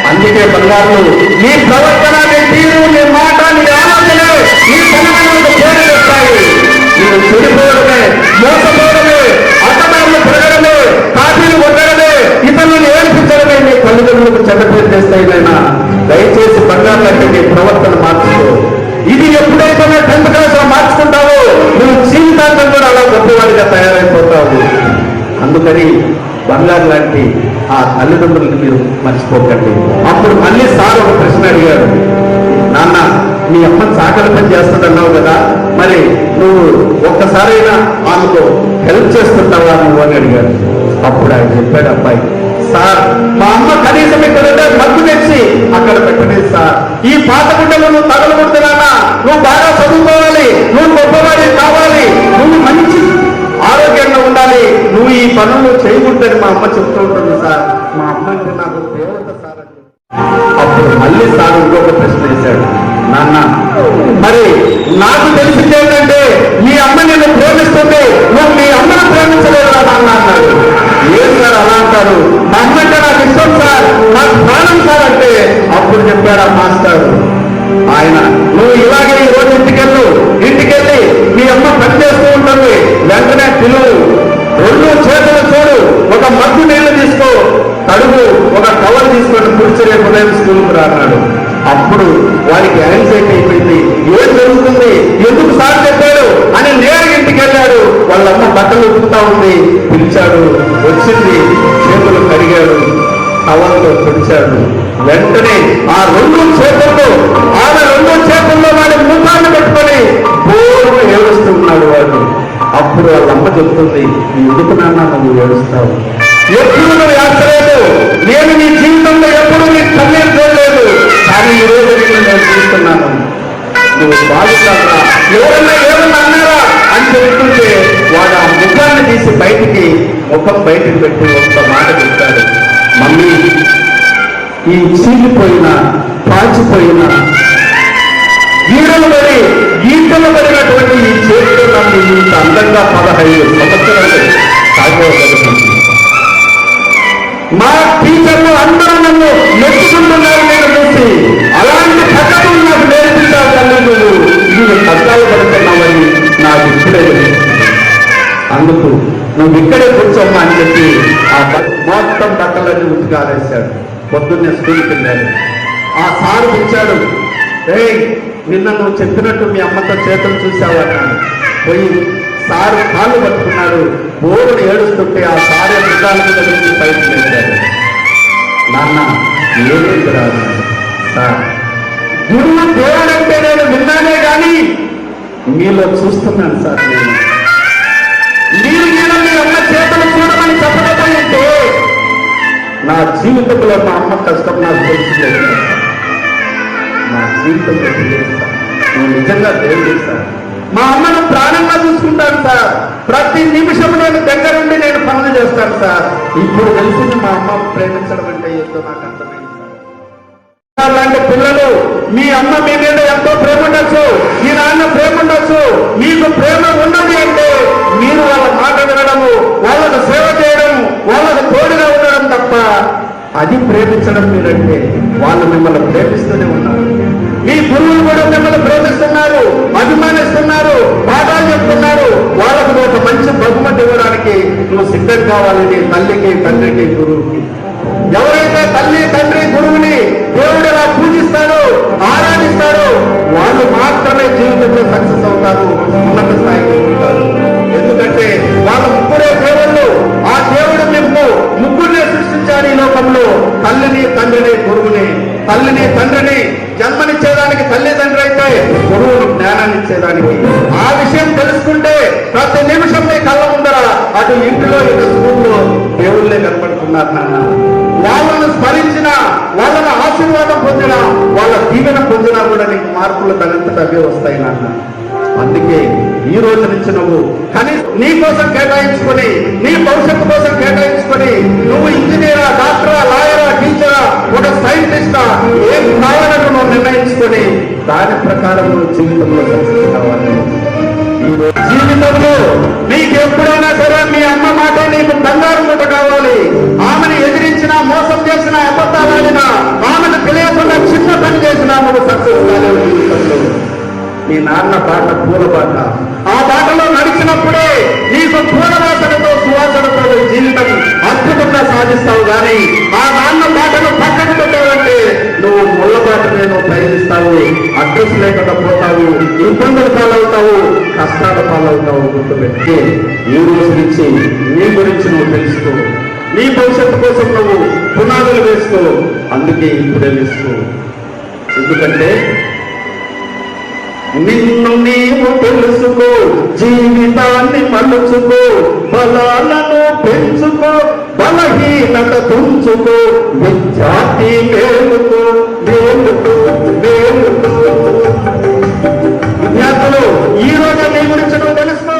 అందుకే బంగారు నీ ప్రవర్తన, నీ తీరు, నీ మాట, నీ ఆలోచనే నీ తల్లిదండ్రులకు పేరు చెప్తాయి. నీవు చెడిపోవడమే, మోసపోవడమే, అర్థదారులు పెరగడమే, కాపీలు కొట్టడమే, ఇతరులను ఏర్పించడమే నీ తల్లిదండ్రులకు చెడ్డ పేరు చేస్తాయినైనా దయచేసి బంగారు అంటే నీ ప్రవర్తన మార్చుకో. ఇది ఎప్పుడైతే 10th క్లాస్ లో మార్చుకుంటావో నువ్వు జీవితాంతం కూడా అలా గొప్పవాడిగా తయారైపోతావు. అందుకని బంగారు లాంటి ఆ తల్లిదండ్రులకి మీరు మర్చిపోకండి. అప్పుడు మళ్ళీ సార్ ఒక ప్రశ్న అడిగాడు, నాన్న మీ అమ్మ చాకలి పని చేస్తుందన్నావు కదా, మరి నువ్వు ఒక్కసారైనా ఆమెకు హెల్ప్ చేస్తుంటావా నువ్వు అని అడిగాడు. అప్పుడు ఆయన చెప్పాడు, అబ్బాయి సార్ మా అమ్మ కనీసం ఇక్కడ మగ్గు తెచ్చి అక్కడ పెట్టలేదు సార్. ఈ పాత గుడ్డలు నువ్వు తగలబడుతున్నానా, నువ్వు బాగా చదువుకోవాలి, నువ్వు గొప్పవాడి కావాలి, నువ్వు మంచి ఆరోగ్యంగా ఉండాలి, నువ్వు ఈ పనులు చేయకూడదని మా అమ్మ చెప్తూ ఉంటుంది సార్. మా అమ్మ అంటే నాకు దేవత సార్ అని. అప్పుడు మళ్ళీ సార్ ఇంకొక ప్రశ్న వేశాడు, నాన్న మరి నాకు తెలిసింది ఏంటంటే మీ అమ్మ నిన్ను ప్రేమిస్తుంది, నువ్వు మీ అమ్మను ప్రేమించలేదురా నాన్న అన్నాడు. ఏం సార్ అలా అంటారు, మా అమ్మ అంటే నాకు ఇష్టం సార్, నాకు ప్రాణం సార్ అంటే అప్పుడు చెప్పాడు ఆ మాస్టర్ ఆయన, నువ్వు ఇలాగే ఈ రోజు ఇంటికెళ్ళి మీ అమ్మ పని చేస్తూ ఉంటుంది, వెంటనే పిలువు, 2 చేతులు చూడు, ఒక మగ్గు నీళ్లు తీసుకో, తడుగు, ఒక కవర్ తీసుకొని కూర్చో, రేపు ఉదయం స్కూల్కి రాన్నాడు. అప్పుడు వారికి యాంగ్జైటీ అయిపోయింది, ఏం జరుగుతుంది, ఎందుకు సార్ చెప్పాడు అని నేరుగా ఇంటికి వెళ్ళాడు. వాళ్ళమ్మ బట్టలు ఉతుకుతా ఉంది, పిలిచాడు, వచ్చింది, చేతులు కడిగాడు, కవర్తో పిలిచాడు. వెంటనే ఆ 2 చేతుల్లో, ఆమె 2 చేతుల్లో వాడి ముఖాన్ని పెట్టుకొని పూర్వం ఏడుస్తున్నాడు వాడు. అప్పుడు వాళ్ళమ్మ చెప్తుంది, ఎందుకు నాన్న నువ్వు ఏడుస్తావు, ఎప్పుడు నువ్వు ఏడ్చలేదు, నేను నీ జీవితంలో ఎప్పుడు నీ కన్నీరు చూడలేదు, కానీ ఈ రోజు నేను చూస్తున్నాను, నువ్వు బాగున్నారా, ఎవరన్నా ఏమన్నా అన్నారా అని చెప్తుంటే వాడు ఆ ముఖాన్ని తీసి ముఖం బయటకు పెట్టి ఒక్క మాట చెప్తాడు, మమ్మీ ఈ చీలిపోయిన, పాచిపోయిన, గీడలు పడి గీతలు పడినటువంటి ఈ చేతితో నన్ను ఇంత అందంగా 15 సంవత్సరాలు సాగిపోగలుగుతుంది. మా టీచర్లు అందరూ నన్ను మెచ్చుకుంటున్నారు నేను చూసి, అలాంటి పద్ధతులు నాకు నేర్పించావు తల్లి, నువ్వు కష్టాలు పడుతున్నావని నా నువ్వు ఇక్కడే కూర్చోమ్మా అని చెప్పి ఆ మొత్తం బట్టలన్నీ ఉతికారేశాడు. పొద్దున్నే స్కూల్కి వెళ్ళాడు. ఆ సారు పిలిచాడు, ఏయ్ నిన్న నువ్వు చెప్పినట్టు మీ అమ్మతో చేతులు చూసావు అన్నాడు. పోయి సారు కాళ్ళు పట్టుకున్నాడు. బోరుని ఏడుస్తుంటే ఆ సారే మృగాల మీద నుంచి పైకి లేచాడు. నాన్న ఏమేమి రాదు సార్, గురువు దేవుడంటే నేను విన్నానే కానీ మీలో చూస్తున్నాను సార్. మీరు మీ అమ్మ చేతులు చూడమని చెప్పకపోయింటే నా జీవితంలో మా అమ్మ కష్టం నాకు తెలిసిందే. నా జీవితంలో నేను నిజంగా దేవుడు సార్. మా అమ్మను ప్రాణంగా చూసుకుంటాను సార్. ప్రతి నిమిషం నేను దగ్గరుండి నేను పనులు చేస్తాను సార్. ఇప్పుడు తెలిసింది మా అమ్మ ప్రేమించడం అంటే ఏంటో నాకు అర్థమైంది సార్. లాంటి పిల్లలు మీ అమ్మ మీ మీద ఎంతో ప్రేమ ఉండొచ్చు, మీ నాన్న ప్రేమ ఉండొచ్చు. మీకు ప్రేమ ఉన్నది అంటే మీరు వాళ్ళ మాట వినడము, వాళ్ళకు సేవ చేయడం, వాళ్ళకు తోడుగా ఉండడం తప్ప అది ప్రేమించడం మీరంటే వాళ్ళు మిమ్మల్ని ప్రేమిస్తూనే ఉన్నారు. మీ గురువులు కూడా మిమ్మల్ని ప్రేమిస్తున్నారు, అభిమానిస్తున్నారు, పాఠాలు చెప్తున్నారు. వాళ్ళకు ఒక మంచి బహుమతి ఇవ్వడానికి నువ్వు సిద్ధం కావాలని తల్లికి, తండ్రికి, గురువుకి. ఎవరైతే తల్లి, తండ్రి, గురువుని దేవుడిలా పూజిస్తాడో, ఆరాధిస్తాడో వాళ్ళు మాత్రమే జీవితంలో సక్సెస్ అవుతారు, ఉన్నత స్థాయికి ఉంటారు. ఎందుకంటే వాళ్ళ ముగ్గురే దేవుళ్ళు. ఆ దేవుడు మీకు ముగ్గురినే సృష్టించాడు ఈ లోకంలో, తల్లిని, తండ్రిని, గురువుని. తల్లిని, తండ్రిని జన్మనిచ్చేదానికి తల్లిదండ్రి అయితే గురువును జ్ఞానాన్ని ఇచ్చేదానికి. ఆ విషయం తెలుసుకుంటే ప్రతి నిమిషం మీ కళ్ళ ముందర అటు ఇంటిలో, ఇటు స్కూల్లో దేవుళ్ళే కనపడుతున్నారు నాన్న. వాళ్ళను స్మరించిన, వాళ్ళను ఆశీర్వాదం పొందిన, వాళ్ళ దీవెన పొందినా కూడా నీకు మార్పులు తనంతట అవే వస్తాయి నాన్న. అందుకే ఈ రోజు నుంచి నువ్వు కనీసం నీ కోసం కేటాయించుకొని, నీ భవిష్యత్తు కోసం కేటాయించుకొని, నువ్వు ఇంజనీరా, డాక్టరా, లాయరా, టీచరా, ఒక సైంటిస్టా, ఏం కావాలని నువ్వు నిర్ణయించుకొని దాని ప్రకారం నువ్వు జీవితంలో సక్సెస్ కావాలి. ఈ రోజు జీవితంలో నీకు ఎప్పుడైనా సరే మీ అమ్మ మాట నీకు బంగారు మూట కావాలి. ఆమెను ఎదిరించిన, మోసం చేసిన, అబద్ధాలాడిన, ఆమెను తెలియకుండా చిన్న పని చేసినా నువ్వు సక్సెస్ కాలేవు జీవితంలో. నీ నాన్న బాట పూల బాట. ఆ బాటలో నడిచినప్పుడే నీకు పూల వాసనతో, సువాసనతో జీవితం అద్భుతంగా సాధిస్తావు. కానీ ఆ నాన్న బాటను పక్కన పెట్టావంటే నువ్వు ముళ్ళ బాటనే నువ్వు ప్రయత్నిస్తావు, అడ్రస్ లేకుండా పోతావు, ఇబ్బందులు పాలవుతావు, కష్టాల పాలవుతావు. గుర్తుపెట్టి ఈ రోజు నుంచి నీ గురించి నువ్వు తెలుసుకో, నీ భవిష్యత్తు కోసం నువ్వు పునాదులు వేసుకో. అందుకే ఇప్పుడే వేసుకో. ఎందుకంటే నిన్ను నీవు తెలుసుకో, జీవితాన్ని మలుచుకో, బలాలను పెంచుకో, బలహీనత తుంచుకో, విద్యార్థి మేలుకో, మేలుకో, మేలుకో. విద్యార్థులు ఈ రోజు నీ గురించి నువ్వు తెలుసుకో,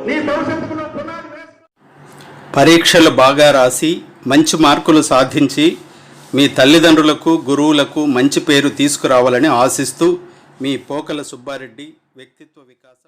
నీ భవిష్యత్తుకు నువ్వు పునాది వేసుకో. పరీక్షలు బాగా రాసి మంచి మార్కులు సాధించి మీ తల్లిదండ్రులకు, గురువులకు మంచి పేరు తీసుకురావాలని ఆశిస్తూ మీ పోకల సుబ్బారెడ్డి, వ్యక్తిత్వ వికాస.